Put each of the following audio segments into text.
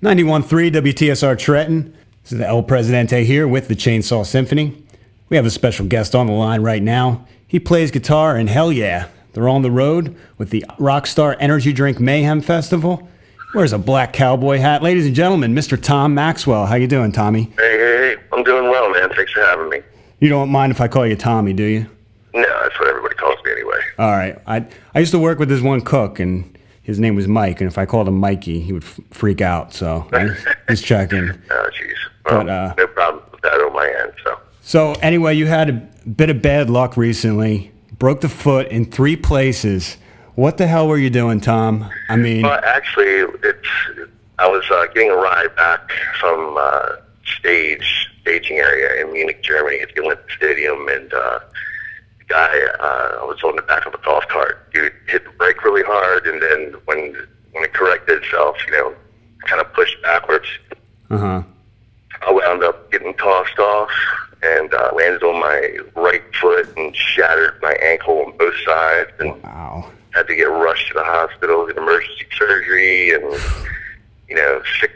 91.3 WTSR Trenton. This is the El Presidente here with the Chainsaw Symphony. We have a special guest on the line right now. He plays guitar in Hellyeah. They're on the road with the Rockstar Energy Drink Mayhem Festival. Wears a black cowboy hat. Ladies and gentlemen, Mr. Tom Maxwell. How you doing, Tommy? Hey. I'm doing well, man. Thanks for having me. You don't mind if I call you Tommy, do you? No, that's what everybody calls me anyway. All right. I used to work with this one cook, and his name was Mike, and if I called him Mikey, he would freak out, so he's checking. Oh, jeez. Well, no problem with that on my end, so. So, anyway, you had a bit of bad luck recently. Broke the foot in 3 places. What the hell were you doing, Tom? I mean... Well, actually, I was getting a ride back from staging area in Munich, Germany at the Olympic Stadium, and the guy, I was on the back of a golf cart. Dude hit the brake really hard, and then when it corrected itself, kind of pushed backwards. Uh-huh. I wound up getting tossed off and landed on my right foot and shattered my ankle on both sides, and wow. Had to get rushed to the hospital, get emergency surgery, and six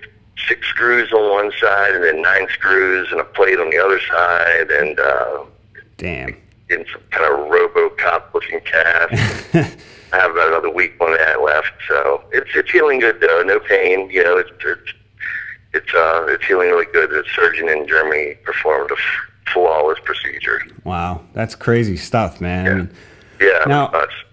screws on one side, and then 9 screws and a plate on the other side, and damn, getting some kind of RoboCop-looking cast. I have about another week on that left, so it's healing good though. No pain, it's healing really good. The surgeon in Germany performed a flawless procedure. Wow, that's crazy stuff, man. Yeah.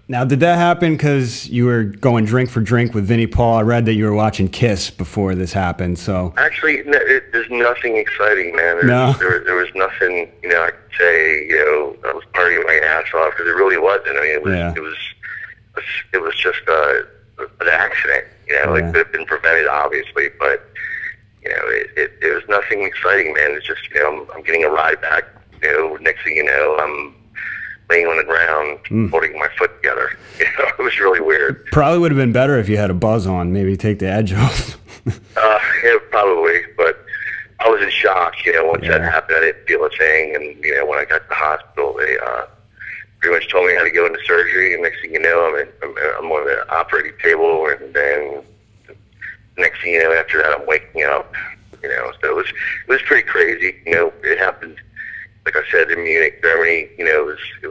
Now, did that happen because you were going drink for drink with Vinnie Paul? I read that you were watching Kiss before this happened, so... Actually, there's nothing exciting, man. There was nothing, I could say, I was partying my ass off, because it really wasn't. I mean, it was just an accident, It could have been prevented, obviously, but, it was nothing exciting, man. It's just, I'm getting a ride back, next thing you know, I'm laying on the ground, holding my foot together. It was really weird. Probably would have been better if you had a buzz on, maybe take the edge off. Yeah, probably, but I was in shock, once that happened, I didn't feel a thing, and, when I got to the hospital, they pretty much told me how to go into surgery, and next thing you know, I'm on the operating table, and then next thing you know, after that, I'm waking up, so it was pretty crazy, it happened. Like I said, in Munich, Germany, it was a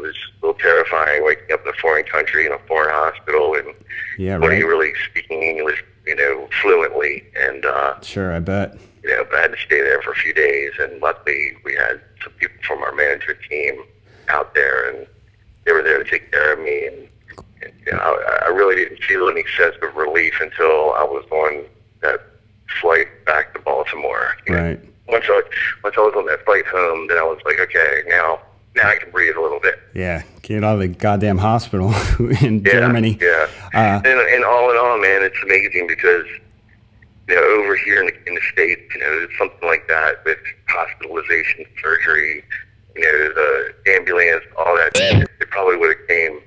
little terrifying waking up in a foreign country in a foreign hospital, and when you're really speaking English, fluently, and sure, I bet. But I had to stay there for a few days, and luckily we had some people from our management team out there, and they were there to take care of me, and I really didn't feel any sense of relief until I was on that flight back to Baltimore. Right. Once I was on that flight home, then I was like, okay, now I can breathe a little bit. Yeah, get out of the goddamn hospital in Germany. Yeah. And all in all, man, it's amazing because, over here in the States, it's something like that with hospitalization, surgery, the ambulance, all that, it probably would have came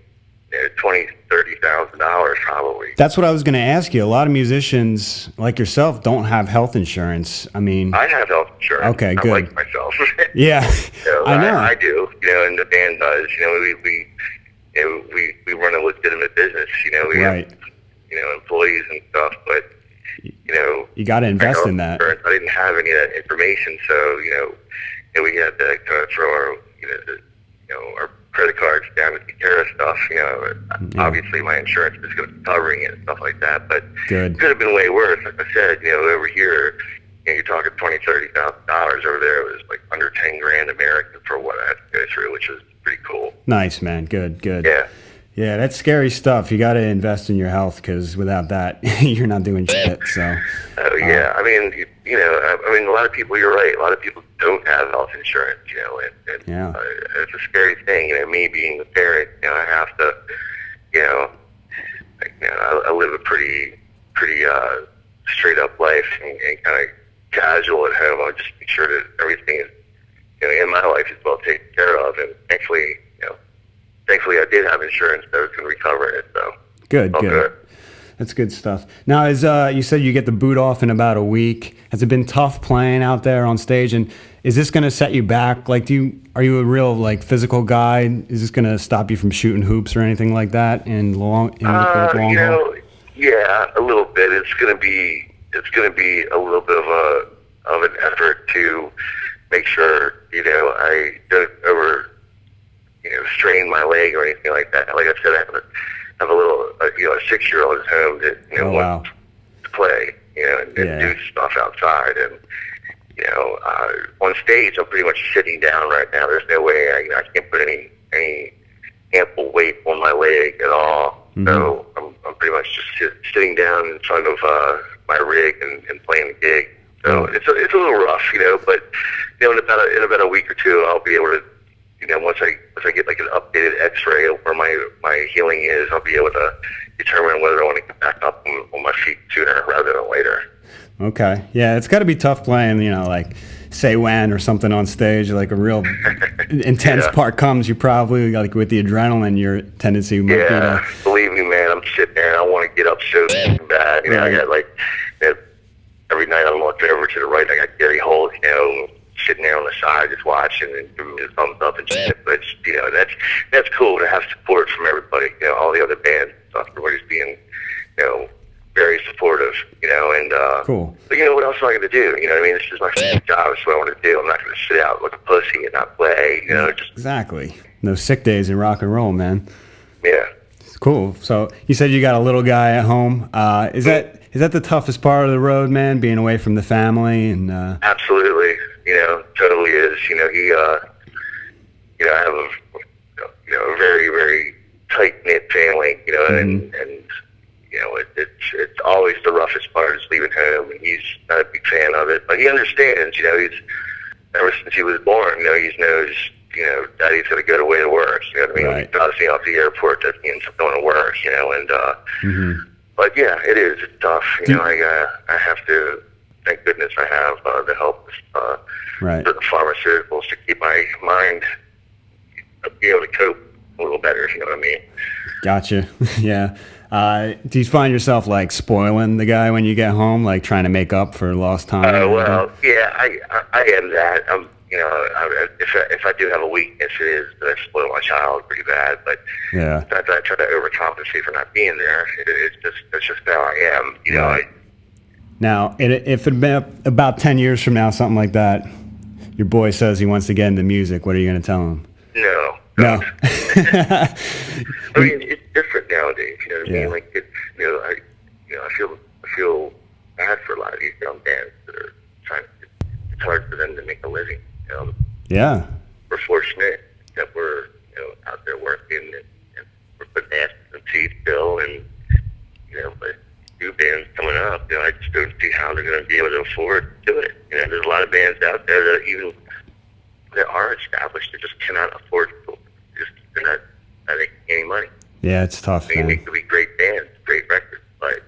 $20,000-$30,000 probably. That's what I was going to ask you. A lot of musicians like yourself don't have health insurance. I mean, I have health insurance. Okay, good. I like myself. Yeah, I know. I do. And the band does. We run a legitimate business. We have employees and stuff, but you got to invest in that. I didn't have any of that information, so we had to kind of throw our our credit cards down to take care of stuff. Obviously my insurance is going to be covering it and stuff like that, but it could have been way worse. Like I said, over here, you're talking $20,000-$30,000. Over there, it was like under 10 grand American for what I had to go through, which was pretty cool. Nice, man. Good. Yeah, that's scary stuff. You got to invest in your health, because without that, you're not doing shit. So. Yeah, I mean, a lot of people. You're right. A lot of people don't have health insurance. And it's a scary thing. Me being a parent, I have to. I live a pretty straight up life and kind of casual at home. I just make sure that everything is, in my life is well taken care of. And thankfully, I did have insurance that was going to recover it. So good. That's good stuff. Now, as you said, you get the boot off in about a week. Has it been tough playing out there on stage? And is this going to set you back? Like, are you a real physical guy? Is this going to stop you from shooting hoops or anything like that in the long haul? Yeah, a little bit. It's going to be it's going to be a little bit of an effort to make sure, I don't strain my leg or anything like that. Like I said, I have a little, a 6-year-old at home that, wow. wants to play, and do stuff outside. And, on stage, I'm pretty much sitting down right now. There's no way I can't put any ample weight on my leg at all. Mm-hmm. So I'm pretty much just sitting down in front of my rig and playing the gig. So it's a little rough, but in about a week or two, I'll be able to, once I get like an updated X-ray of where my healing is, I'll be able to determine whether I want to get back up on my feet sooner rather than later. Okay, yeah, it's got to be tough playing, like Say When or something on stage, like a real intense part comes. You probably, like with the adrenaline, your tendency might be to... Believe me, man, I'm sitting there and I want to get up so bad. I got like, every night I'm looking over to the right, I got Gary Holt, sitting there on the side just watching and giving me a thumbs up and shit. But that's cool to have support from everybody. All the other bands and stuff. Everybody's being, very supportive. And cool. But what else am I going to do? This is my job. It's what I want to do. I'm not going to sit out like a pussy and not play. Just exactly. No sick days in rock and roll, man. Yeah. It's cool. So you said you got a little guy at home. Is that the toughest part of the road, man? Being away from the family and. Absolutely. Totally is. He, I have a very, very tight-knit family, and it's always the roughest part is leaving home, and he's not a big fan of it, but he understands, he's, ever since he was born, he knows, Daddy's going to go away to work, what I mean? Right. He drops me off the airport, that means I'm going to work, and, but yeah, it's tough, I have to, thank goodness I have the help of certain pharmaceuticals to keep my mind be able to cope a little better, you know what I mean? Gotcha. Yeah. Do you find yourself like spoiling the guy when you get home, like trying to make up for lost time? Well, yeah, I am that. If I do have a weakness, it is that I spoil my child pretty bad. But I try to overcompensate for not being there. That's just how I am. Now, if it had been about 10 years from now, something like that, your boy says he wants to get into music, what are you going to tell him? No. I mean, it's different nowadays. You know what I mean? Like, I feel bad for a lot of these young bands that are trying. It's hard for them to make a living. Yeah. We're fortunate that we're out there working and we're putting asses in seats still, and but new bands coming up, I just don't see how they're going to be able to afford to do it. There's a lot of bands out there that are established that just cannot afford to. They're not making any money. Yeah, it's tough. They could be great bands, great records, but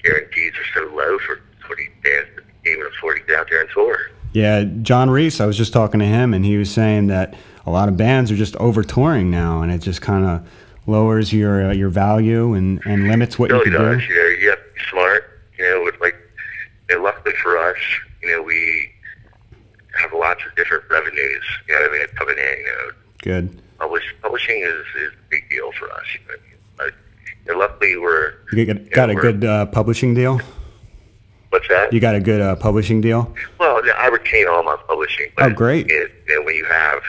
guarantees are so low for these bands that they can't even afford to get out there and tour. Yeah, John Reese, I was just talking to him, and he was saying that a lot of bands are just over touring now, and it just kind of lowers your value and limits what you can do. You have to be smart. Luckily for us, we have lots of different revenues. Coming in. Good. Publishing is a big deal for us. Luckily, you got a good publishing deal. What's that? You got a good publishing deal? Well, I retain all my publishing. But great. When you have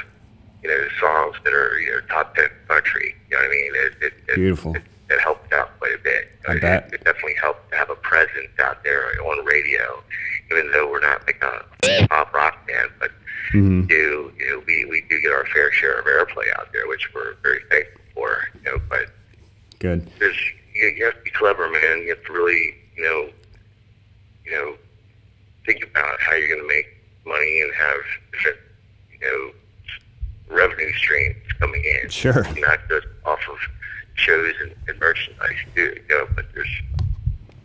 songs that are top 10 country, you know what I mean? It beautiful. It helps out quite a bit. I bet. It definitely helps to have a presence out there on radio, even though we're not like a pop rock band, but we do get our fair share of airplay out there, which we're very thankful for. But good. You have to be clever, man. You have to really, think about how you're going to make money and have different, revenue streams coming in. Sure. Not just off of shows and merchandise, but there's...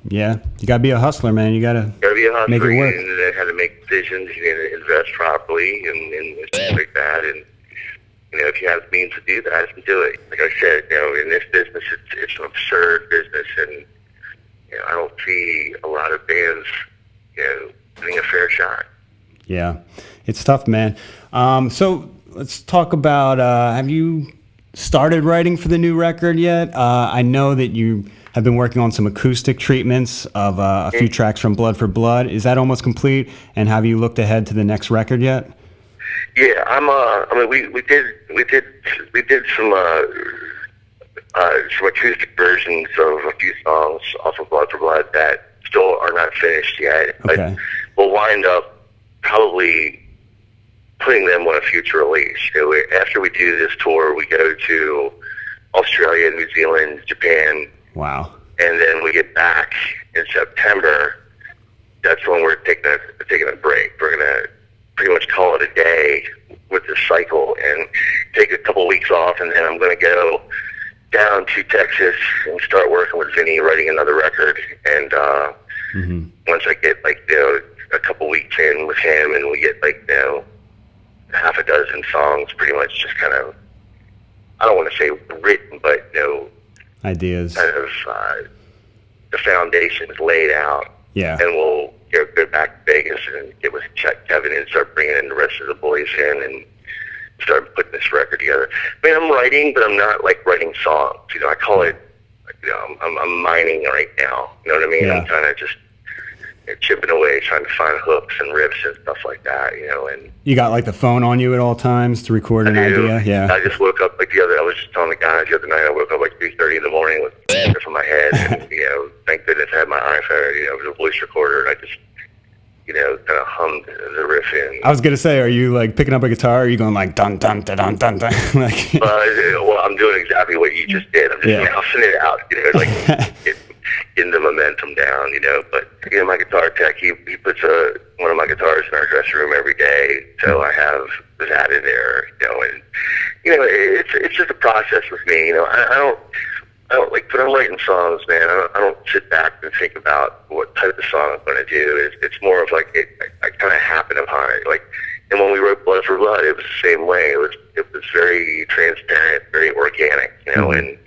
Yeah, you gotta be a hustler, man. You gotta be a hustler, make it work. And then how to make decisions, invest properly, and stuff like that. And if you have the means to do that, then do it. Like I said, in this business, it's an absurd business, and I don't see a lot of bands, getting a fair shot. Yeah, it's tough, man. So let's talk about. Have you started writing for the new record yet? I know that you have been working on some acoustic treatments of a few tracks from Blood for Blood. Is that almost complete? And have you looked ahead to the next record yet? Yeah, I mean, we did some acoustic versions of a few songs off of Blood for Blood that still are not finished yet. Okay. But we'll wind up probably putting them on a future release. After we do this tour, we go to Australia, New Zealand, Japan. Wow. And then we get back in September. That's when we're taking a break. We're going to pretty much call it a day with this cycle and take a couple weeks off, and then I'm going to go down to Texas and start working with Vinny, writing another record. And once I get a couple weeks in with him, and we get half a dozen songs, pretty much just kind of, I don't want to say written, but ideas. Kind of the foundation is laid out. Yeah. And we'll go back to Vegas and get with Kevin and start bringing in the rest of the boys in and start putting this record together. I mean, I'm writing, but I'm not writing songs. I call it, I'm mining right now. You know what I mean? Yeah. I'm kind of just chipping away, trying to find hooks and riffs and stuff like that. And you got the phone on you at all times to record an idea. Yeah. I just woke up I was just telling the guys the other night. I woke up 3:30 in the morning with riff in my head, and thank goodness I had my iPhone. It was a voice recorder, and I just kind of hummed the riff in. I was gonna say, are you picking up a guitar? Or are you going dun dun dun dun dun dun? Well, I'm doing exactly what you just did. I'm just mouthing it out. Getting the momentum down. But my guitar tech, he puts one of my guitars in our dressing room every day, so I have that in there. And it's just a process with me. I don't when I'm writing songs, man. I don't sit back and think about what type of song I'm going to do. It's more of I kind of happen upon it. And when we wrote Blood for Blood, it was the same way. It was very transparent, very organic, and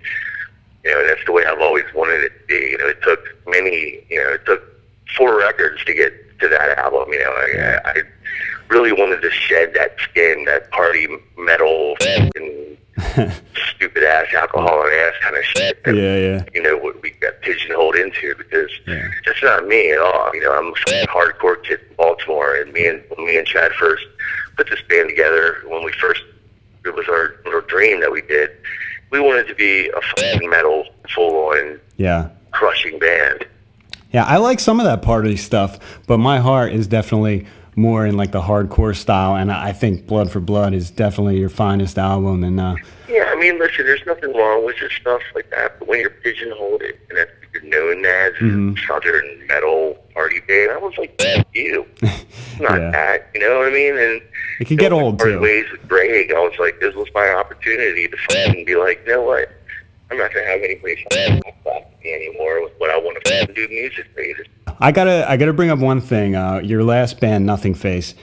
that's the way I've always wanted it to be. It took it took 4 records to get to that album. I really wanted to shed that skin, that party metal and stupid ass alcohol and ass kind of shit that, what we got pigeonholed into, because that's not me at all. I'm a hardcore kid from Baltimore, and when me and Chad first put this band together, it was our little dream that we did. We wanted to be a fucking metal, full-on, crushing band. Yeah, I like some of that party stuff, but my heart is definitely more in the hardcore style, and I think Blood for Blood is definitely your finest album. And yeah, I mean, listen, there's nothing wrong with just stuff like that, but when you're pigeonholed it and that's what you're known as southern metal party band, I was like, fuck you. Not that, you know what I mean? And it can get old too. Ways with Greg, I was like, this was my opportunity to fucking be like, you know what? I'm not gonna have anybody fucking talk about me anymore with what I want to fucking do musically. I gotta bring up one thing. Your last band, Nothingface.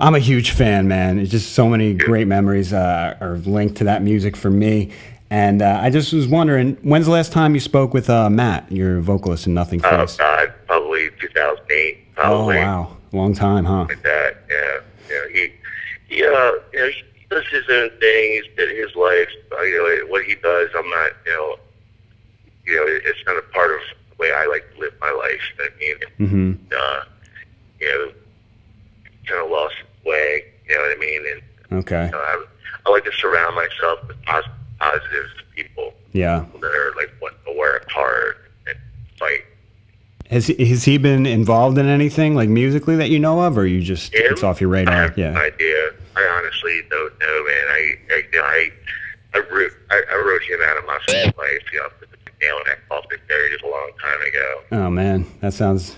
I'm a huge fan, man. It's just so many great memories are linked to that music for me. And I just was wondering, when's the last time you spoke with Matt, your vocalist in Nothingface? Oh God, probably 2008. Probably. Oh wow, long time, huh? Like that, yeah. He does his own thing. He's been his life. What he does, I'm not. It's not a part of the way I like to live my life. Kind of lost its way. You know what I mean? And okay. I like to surround myself with positive people. Yeah. That are wanting to work hard and fight. Has he been involved in anything musically that you know of, or you just it's off your radar? I have no idea. I honestly don't know, man. I wrote him out of my life. Put the nail in that coffin there just a long time ago. Oh man, that sounds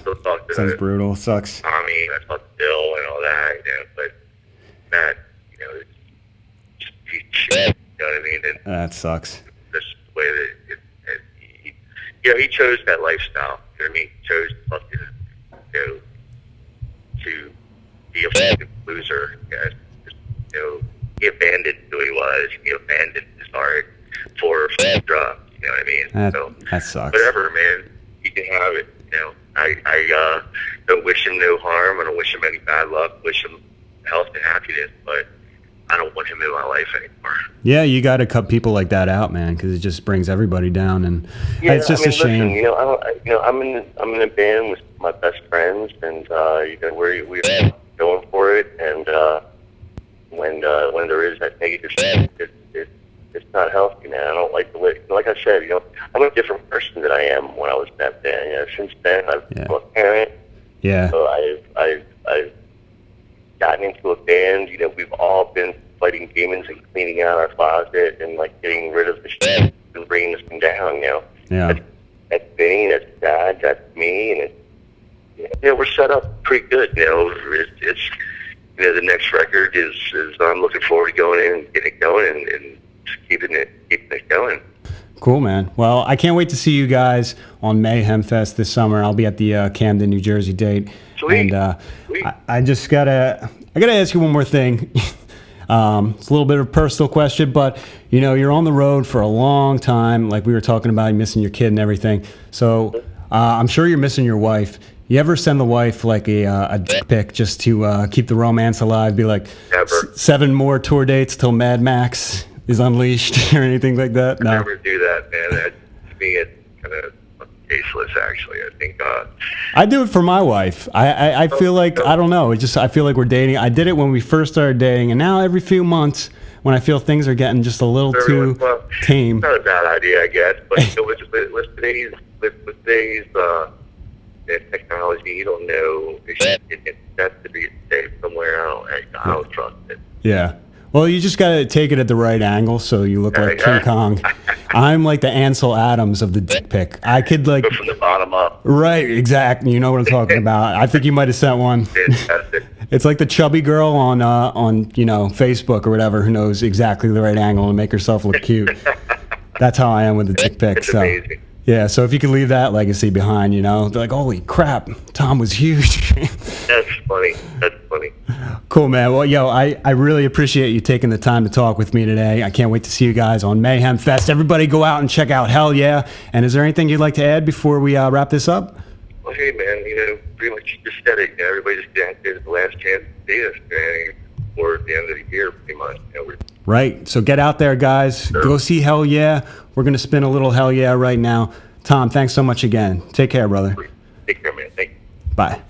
brutal. Sucks. Tommy, I talked to Bill and all that, but Matt, he's shit. You know what I mean? And that sucks. That's the way that he chose that lifestyle. You know what I mean? He chose to be a fucking loser. He abandoned who he was. He abandoned his art for drugs. You know what I mean? That sucks. Whatever, man. He can have it. I don't wish him no harm. I don't wish him any bad luck. Wish him health and happiness. But I don't want him in my life anymore. Yeah, you got to cut people like that out, man, because it just brings everybody down, and it's just a shame. Listen, I'm in a band with my best friends, and we're going for it, and when there is that negative stuff, it's not healthy, man. I don't like the way, like I said, I'm a different person than I am when I was in that band. Since then, I've become a parent. Yeah. So I've gotten into a band. We've all been fighting demons and cleaning out our closet and like getting rid of the shit and bringing this thing down. Yeah. That's Vinny, that's Dad, that's me, and we're set up pretty good. It's the next record is I'm looking forward to going in and getting it going and just keeping it going. Cool, man. Well, I can't wait to see you guys on Mayhemfest this summer. I'll be at the Camden, New Jersey date. Sweet. And Sweet. I just gotta ask you one more thing. It's a little bit of a personal question, but you're on the road for a long time, like we were talking about, missing your kid and everything. So I'm sure you're missing your wife. You ever send the wife like a dick pic just to keep the romance alive? Be like, Never. 7 more tour dates till Mad Max is unleashed or anything like that? No. I never do that, man. To me, it's kind of tasteless, actually. I think. I do it for my wife. I feel like, I don't know. I feel like we're dating. I did it when we first started dating, and now every few months when I feel things are getting just a little too tame. Not a bad idea, I guess. But with today's technology, you don't know. It has to be safe somewhere. I don't trust it. Yeah. Well, you just got to take it at the right angle so you look like King Kong. I'm like the Ansel Adams of the dick pic. I could like... Go from the bottom up. Right, exactly. You know what I'm talking about. I think you might have sent one. Fantastic. It's like the chubby girl on Facebook or whatever who knows exactly the right angle to make herself look cute. That's how I am with the dick pic. It's amazing. Yeah, so if you could leave that legacy behind, they're like, holy crap, Tom was huge. That's funny. That's funny. Cool, man. Well, I really appreciate you taking the time to talk with me today. I can't wait to see you guys on Mayhemfest. Everybody go out and check out Hellyeah. And is there anything you'd like to add before we wrap this up? Well, hey, man, pretty much you just said it. Everybody just did the last chance to see us, man, or at the end of the year, pretty much. Right. So get out there, guys. Sure. Go see Hellyeah. We're going to spin a little Hellyeah right now. Tom, thanks so much again. Take care, brother. Take care, man. Thank you. Bye.